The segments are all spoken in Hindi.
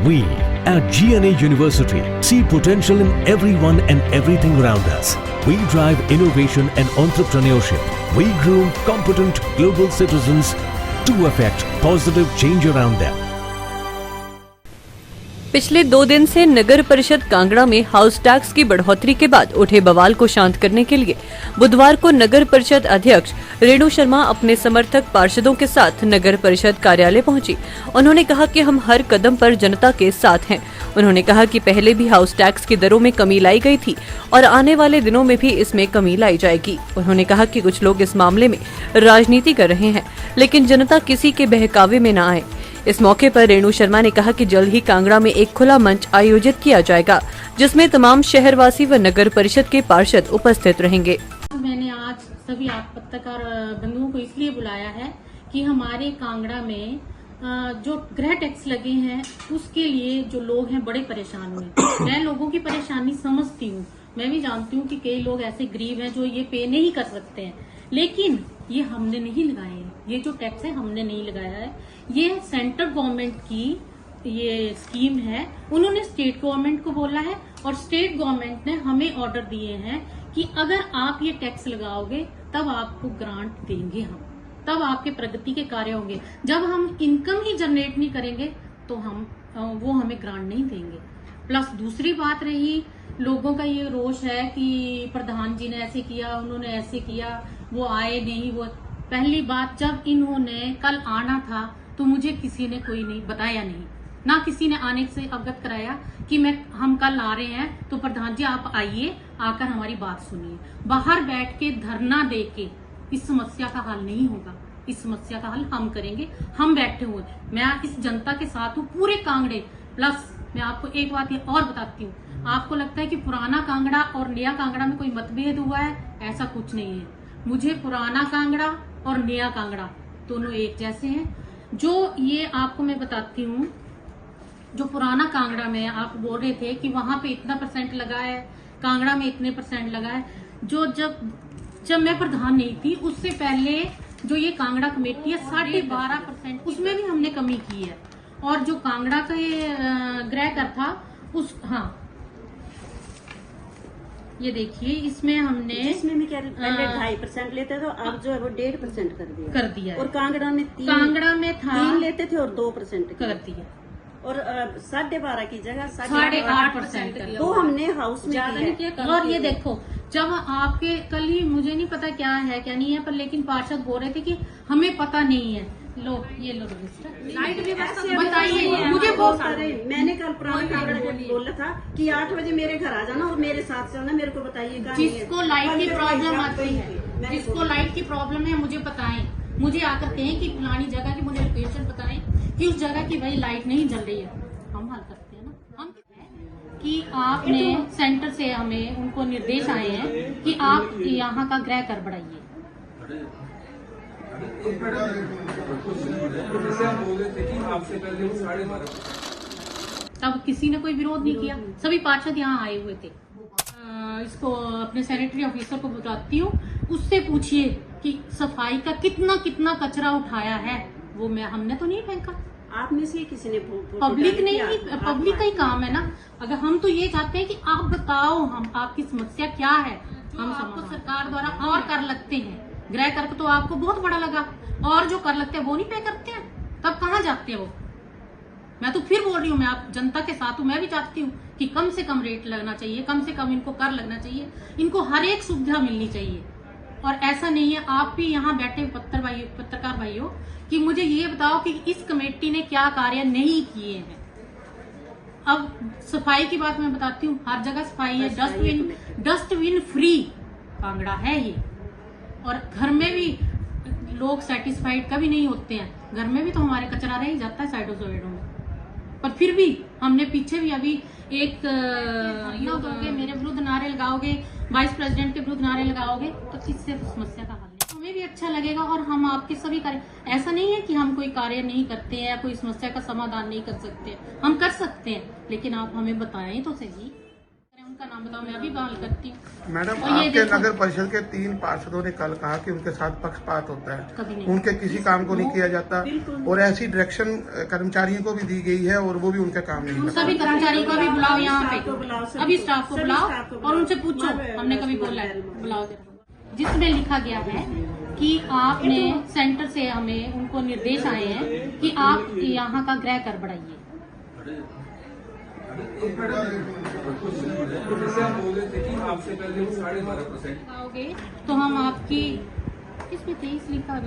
We at GNA University see potential in everyone and everything around us. We drive innovation and entrepreneurship. We groom competent global citizens to affect positive change around them. पिछले 2 दिन से नगर परिषद कांगड़ा में हाउस टैक्स की बढ़ोतरी के बाद उठे बवाल को शांत करने के लिए बुधवार को नगर परिषद अध्यक्ष रेणु शर्मा अपने समर्थक पार्षदों के साथ नगर परिषद कार्यालय पहुंची। उन्होंने कहा कि हम हर कदम पर जनता के साथ हैं। उन्होंने कहा कि पहले भी हाउस टैक्स की दरों में कमी लाई गई थी और आने वाले दिनों में भी इसमें कमी लाई जाएगी। उन्होंने कहा कि कुछ लोग इस मामले में राजनीति कर रहे हैं, लेकिन जनता किसी के बहकावे में न आए। इस मौके पर रेणु शर्मा ने कहा कि जल्द ही कांगड़ा में एक खुला मंच आयोजित किया जाएगा, जिसमें तमाम शहरवासी व नगर परिषद के पार्षद उपस्थित रहेंगे। मैंने आज सभी आप पत्रकार बंधुओं को इसलिए बुलाया है कि हमारे कांगड़ा में जो गृह टैक्स लगे हैं उसके लिए जो लोग हैं बड़े परेशान हुए। मैं लोगों की परेशानी समझती हूँ, मैं भी जानती हूँ कि कई लोग ऐसे गरीब हैं जो ये पे नहीं कर सकते हैं, लेकिन ये हमने नहीं लगाए हैं। ये जो टैक्स है हमने नहीं लगाया है, ये सेंट्रल गवर्नमेंट की ये स्कीम है। उन्होंने स्टेट गवर्नमेंट को बोला है और स्टेट गवर्नमेंट ने हमें ऑर्डर दिए हैं कि अगर आप ये टैक्स लगाओगे तब आपको ग्रांट देंगे हम, तब आपके प्रगति के कार्य होंगे। जब हम इनकम ही जनरेट नहीं करेंगे तो वो हमें ग्रांट नहीं देंगे। प्लस दूसरी बात रही, लोगों का ये रोष है कि प्रधान जी ने ऐसे किया, उन्होंने ऐसे किया, वो आए नहीं। वो पहली बात, जब इन्होंने कल आना था तो मुझे किसी ने कोई नहीं बताया, नहीं ना किसी ने आने से अवगत कराया कि हम कल आ रहे हैं, तो प्रधान जी आप आइए, आकर हमारी बात सुनिए। बाहर बैठ के धरना दे के इस समस्या का हल नहीं होगा। इस समस्या का हल हम करेंगे, हम बैठे हुए। मैं इस जनता के साथ हूँ, पूरे कांगड़े। प्लस मैं आपको एक बात ये और बताती हूँ, आपको लगता है कि पुराना कांगड़ा और नया कांगड़ा में कोई मतभेद हुआ है, ऐसा कुछ नहीं है। मुझे पुराना कांगड़ा और नया कांगड़ा दोनों एक जैसे हैं। जो ये आपको मैं बताती हूँ, जो पुराना कांगड़ा में आप बोल रहे थे कि वहां पे इतना % लगा है, कांगड़ा में इतने % लगा है, जो जब मैं प्रधान नहीं थी उससे पहले जो ये कांगड़ा कमेटी है 12.5%, उसमें भी हमने कमी की है। और जो कांगड़ा का ये गृह कर था ये देखिए, इसमें हमने भी पहले 2.5% लेते थे, अब जो है वो 1.5% कर दिया और कांगड़ा में था 3 लेते थे और 2% कर दिया और 12.5 की जगह 8.5% कर दिया। तो हमने हाउस में ज्यादा नहीं किया। और ये देखो, जब आपके कल ही मुझे नहीं पता क्या है क्या नहीं है, पर लेकिन पार्षद बोल रहे थे कि हमें पता नहीं है। लो ये लो लाइट भी बताइए मुझे बहुत सारे। मैंने कल पुराने कांगड़ा को बोला था कि 8 बजे मेरे घर आ जाना और मेरे साथ चलना, मेरे को बताइए जिसको लाइट की प्रॉब्लम आती है, जिसको लाइट की प्रॉब्लम है मुझे बताएं, मुझे आकर कहें कि फलानी जगह की मुझे लोकेशन बताएं कि उस जगह की भाई लाइट नहीं जल रही है, हम हल करते हैं ना। हम कि आपने सेंटर से हमें उनको निर्देश आए हैं कि आप यहाँ का गृह कर बढ़ाइए। तब किसी ने कोई विरोध नहीं किया, सभी पार्षद यहाँ आए हुए थे। इसको अपने सैनिटरी ऑफिसर को बताती हूँ, उससे पूछिए कि सफाई का कितना कचरा उठाया है। वो हमने तो नहीं फेंका, आप में से किसी ने पब्लिक नहीं, पब्लिक का ही काम है ना। अगर हम तो ये चाहते हैं कि आप बताओ हम आपकी समस्या क्या है, हम आपको सरकार द्वारा और कर लगते हैं। गृह कर तो आपको बहुत बड़ा लगा, और जो कर लगते हैं वो नहीं पे करते हैं, तब कहाँ जाते हैं वो। मैं तो फिर बोल रही हूँ, मैं आप जनता के साथ हूँ। मैं भी चाहती हूँ कि कम से कम रेट लगना चाहिए, कम से कम इनको कर लगना चाहिए, इनको हर एक सुविधा मिलनी चाहिए। और ऐसा नहीं है, आप भी यहाँ बैठे पत्रकार भाई हो, कि मुझे ये बताओ कि इस कमेटी ने क्या कार्य नहीं किए हैं। अब सफाई की बात मैं बताती हूँ, हर जगह सफाई है, डस्टबिन फ्री कांगड़ा है ये। और घर में भी लोग सेटिस्फाइड कभी नहीं होते हैं, घर में भी तो हमारे कचरा रह ही जाता है साइडों में। पर फिर भी हमने पीछे भी अभी एक दोगे, मेरे विरुद्ध नारे लगाओगे, वाइस प्रेसिडेंट के विरुद्ध नारे लगाओगे, तो इससे समस्या का हल नहीं। हमें भी अच्छा लगेगा और हम आपके सभी कार्य, ऐसा नहीं है कि हम कोई कार्य नहीं करते हैं या कोई समस्या का समाधान नहीं कर सकते, हम कर सकते हैं, लेकिन आप हमें बताएं तो सही। उनका नाम बताओ, मैं अभी बहाल करती हूँ। मैडम, और ये आपके देखो, नगर परिषद के 3 पार्षदों ने कल कहा कि उनके साथ पक्षपात होता कभी है, नहीं। उनके किसी काम को नहीं किया जाता और ऐसी डायरेक्शन कर्मचारियों को भी दी गई है और वो भी उनका काम नहीं करता। सभी कर्मचारियों को भी बुलाओ यहाँ स्टाफ को बुलाओ, पे, अभी स्टाफ को सभी बुलाओ स्टाफ को और उनसे बुलाओ। पूछो हमने कभी बोला है बुलाओ, जिसमें लिखा गया है कि आपने सेंटर से हमें उनको निर्देश आए हैं कि आप यहाँ का गृह कर बढ़ाइए। आओगे तो हम आपकी इसमें 23 लिखा है,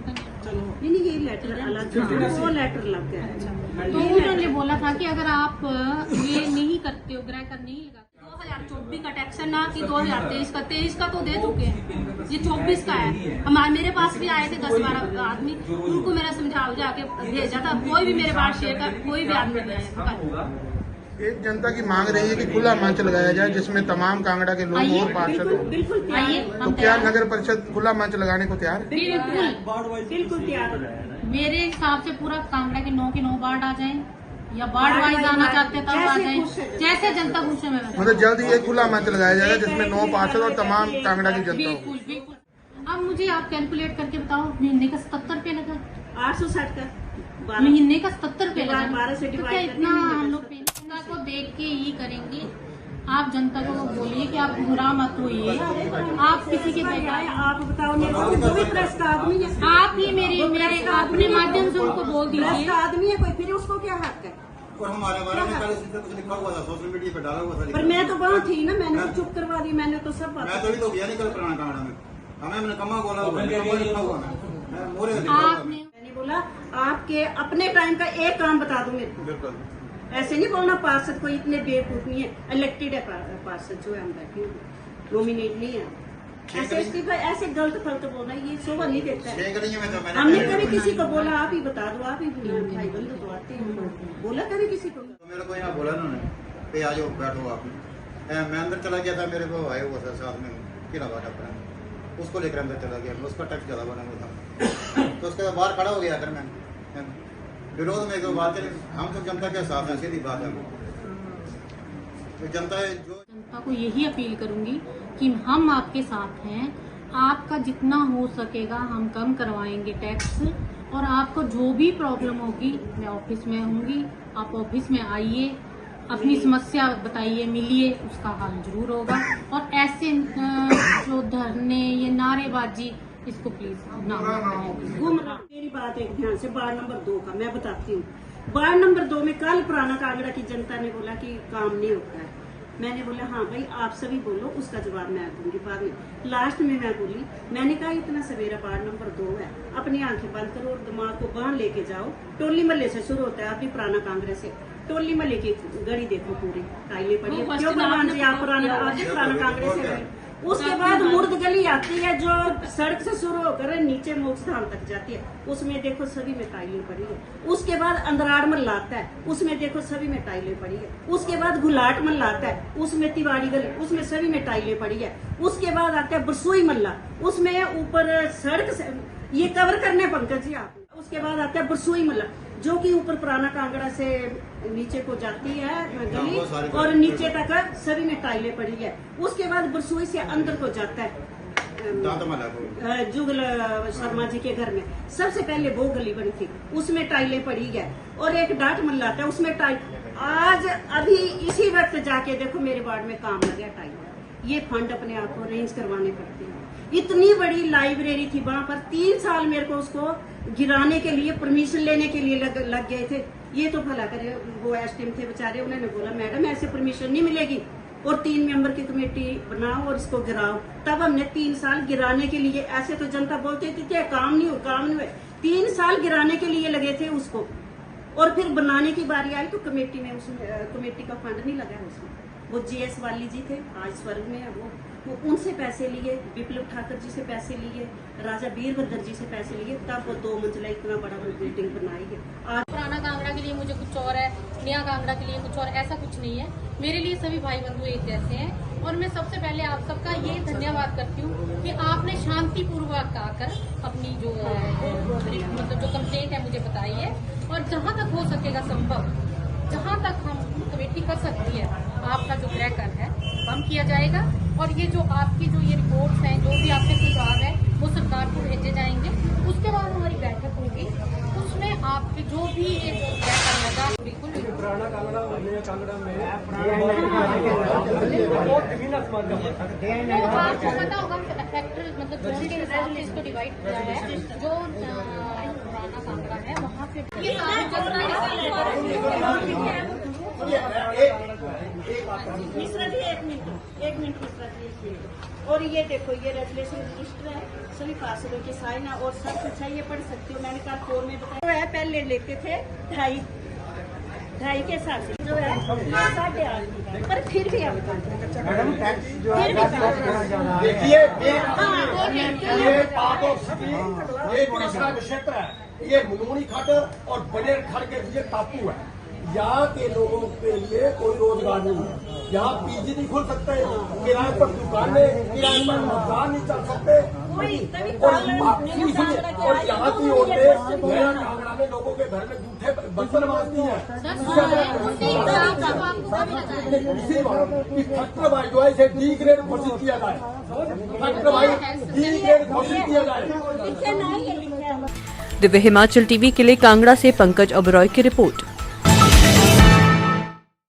नहीं ये लेटर अलग था, वो लेटर लग गया है। तो उन्होंने बोला था कि अगर आप ये नहीं करते हो, गृह कर नहीं लगाते, 2024 का टैक्स है ना कि 2023 का, 23 का तो दे चुके हैं, ये 24 का है। हमारे मेरे पास भी आए थे 10-12 आदमी, उनको मेरा समझाओ जाके भेजा था, कोई भी मेरे पास शेयर का कोई भी आदमी नहीं आया। एक जनता की मांग रही है कि खुला मंच लगाया जाए जिसमें तमाम कांगड़ा के लोग और पार्षद हो। बिल्कुल आइए, तैयार तो क्या नगर परिषद खुला मंच लगाने को तैयार है? बिल्कुल तैयार है। मेरे हिसाब से पूरा कांगड़ा के 9 वार्ड आ जाए, या वार्ड वाइज आना चाहते तब आ जाए, जैसे जनता खुश है। मतलब जल्द ही एक खुला मंच लगाया जाएगा जिसमें 9 पार्षद और तमाम कांगड़ा की जनता हो। बिल्कुल बिल्कुल। अब मुझे आप कैलकुलेट करके बताओ, महीने का 77 रुपये लगा, 860 का महीने का 77 रुपये लगा, 12 से तो डिवाइड क्या करके इतना महीने हम लोग जनता को देख के ही करेंगे। आप जनता को बोलिए कि आप बुरा मत होइए, आप किसी के बेकार, आप बताओ मेरे को, जो भी प्रेस का आदमी है, आप ही मेरे अपने माध्यम से उनको बोल प्रेस दीजिए। का आदमी है कोई, फिर उसको क्या हक है? और हमारे बारे में पहले से कुछ लिखा हुआ था, सोशल मीडिया पे डाला हुआ था। पर मैं तो वहाँ थी ना, मैंने तो चुप करवा दी, मैंने तो सब मैं तो भी तो गया नहीं कल पुराना कांगड़ा में, हमें मैंने कमा बोला हुआ है, कमा लिखा हुआ है, मैं मोरे लिखा हुआ है। मैंने बोला आपके अपने टाइम का एक काम बता दो मेरे को। बिल्कुल ऐसे नहीं बोलना पार्षद कोई इतने बेवकूफ नहीं है, इलेक्टेड है पार्षद जो है, हम बैठे हैं, नॉमिनेट नहीं है। ऐसे इस्तीफा ऐसे गलत फलत बोलना ये शोभा नहीं देता है। ठीक नहीं है, मैं तो हमने कभी किसी को बोला आप ही बता दो, आप ही भाई बंधु तो आते हैं, बोला कभी किसी को? तो मेरे को यहाँ बोला उन्होंने पे आ जाओ बैठो आप। मैं अंदर चला गया था, मेरे को आए हुआ था साथ में किला बाटा पर, उसको लेकर अंदर चला गया, उसका टैक्स ज्यादा बना हुआ था, तो उसके बाद बाहर खड़ा हो गया। अगर मैं विरोध में जो बात करें, हम तो जनता के साथ हैं, सीधी बात है। तो जनता को यही अपील करूंगी कि हम आपके साथ हैं, आपका जितना हो सकेगा हम कम करवाएंगे टैक्स, और आपको जो भी प्रॉब्लम होगी मैं ऑफिस में होंगी, आप ऑफिस में आइए, अपनी समस्या बताइए, मिलिए, उसका हल जरूर होगा। और ऐसे जो धरने ये नारेबाजी, इसको प्लीज ना गुमराह। मेरी बात एक ध्यान से, वार्ड नंबर 2 का मैं बताती हूँ। वार्ड नंबर 2 में कल पुराना कांगड़ा की जनता ने बोला कि काम नहीं होता है। मैंने बोला हाँ भाई आप सभी बोलो, उसका जवाब मैं दूंगी बाद में। लास्ट में मैं बोली, मैंने कहा इतना सवेरा वार्ड नंबर 2 है, अपनी आंखें बंद करो और दिमाग को बाहर लेके जाओ। टोली महल्ले से शुरू होता है, अभी पुराना कांग्रेस से टोली महल्ले की गली देखो, पूरी टाइलें पड़ी है। क्यों भगवान जी आप पुराना कांग्रेस से? उसके बाद मुर्द गली आती है जो सड़क से शुरू होकर नीचे मोक्षधाम तक जाती है, उसमें देखो सभी में टाइलें पड़ी है। उसके बाद अंदराड़ महल्ला आता है, उसमें देखो सभी में टाइलें पड़ी है। उसके बाद घुलाट महल्ला आता है, उसमें तिवाड़ी गली, उसमें सभी में टाइलें पड़ी है। उसके बाद आता है बरसोई महल्ला, उसमें ऊपर सड़क से ये कवर करने पंकज जी आप। उसके बाद आता है बरसोई महल्ला जो कि ऊपर पुराना कांगड़ा से नीचे को जाती है गली और नीचे तक सभी में टाइलें पड़ी है। उसके बाद बरसोई से अंदर को जाता है जुगल शर्मा जी के घर में, सबसे पहले वो गली बनी थी, उसमें टाइलें पड़ी है। और एक डाट महल्ला आता है, उसमें टाइल आज अभी इसी वक्त जाके देखो मेरे वार्ड में काम लगा टाइल। ये फंड अपने आप को अरेंज करवाने पड़ते हैं। इतनी बड़ी लाइब्रेरी थी वहां पर, 3 साल मेरे को उसको गिराने के लिए परमिशन लेने के लिए लग गए थे। ये तो भला करे वो एसडीएम थे बेचारे, उन्होंने बोला मैडम ऐसे परमिशन नहीं मिलेगी और 3 मेंबर की कमेटी बनाओ और इसको गिराओ। तब हमने 3 साल गिराने के लिए, ऐसे तो जनता बोलती थी क्या काम नहीं हुए, 3 साल गिराने के लिए लगे थे उसको। और फिर बनाने की बारी आई तो कमेटी में उसमें कमेटी का फंड नहीं लगा उसमें। वो जीएस वाली जी थे, आज स्वर्ग में है वो उनसे पैसे लिए, विप्लव ठाकुर जी से पैसे लिए, राजा वीरभद्र जी से पैसे लिए, तब वो 2 मंजिला इतना बड़ा वो बिल्डिंग बनाई है। आज पुराना कांगड़ा के लिए मुझे कुछ और है, नया कांगड़ा के लिए कुछ और, ऐसा कुछ नहीं है। मेरे लिए सभी भाई बंधु एक जैसे हैं। और मैं सबसे पहले आप सबका ये धन्यवाद करती हूँ कि आपने शांतिपूर्वक आकर अपनी जो मतलब जो कंप्लेंट है मुझे बताई है, और जहाँ तक हो सकेगा संभव जहाँ तक हम कमेटी कर सकती है आपका जो गृह कर है हम किया जाएगा, और ये जो आपकी जो ये रिपोर्ट्स हैं, जो भी आपके सुझाव है वो सरकार को भेजे जाएंगे। उसके बाद हमारी बैठक होगी, उसमें आपके जो भी ये जो गृह कर लगा बिल्कुल पुराना कांगड़ा और नया कांगड़ा में तो आपको पता होगा फैक्टर मतलब जोन के हिसाब से इसको डिवाइड किया है। जो पुराना कांगड़ा है वहाँ पे ये मिश्रा जी एक मिनट मिश्रा जी एक मिनट। और ये देखो ये रेजुलेशन रजिस्टर है, सभी पार्षदों के साइन है और सब कुछ है, ये पढ़ सकते हो। मैंने कल फोन में बताया है, पहले लेते थे 2.5 के हिसाब से जो है 8.5, पर फिर भी हम देखिए ये पार्ट ऑफ सिटी, ये दूसरा क्षेत्र है, ये मुनमुनी खड्ड और बनेर खड्ड के लिए टापू है। यहाँ के लोगों के लिए कोई रोजगार नहीं है, यहाँ पीजी नहीं खोल सकते, किराए पर दुकानें, किराए पर मकान नहीं चल सकते, और यहाँ की औरतें नया कांगड़ा में लोगों के घर में जूठे बर्तन मांगती हैं। इसी बात कि फैक्टर भाई जो है इसे डी ग्रेड घोषित किया जाए, फैक्टर भाई डी ग्रेड घोषित किया जाए। दिव्य हिमाचल टीवी के लिए कांगड़ा से पंकज ओबरॉय की रिपोर्ट।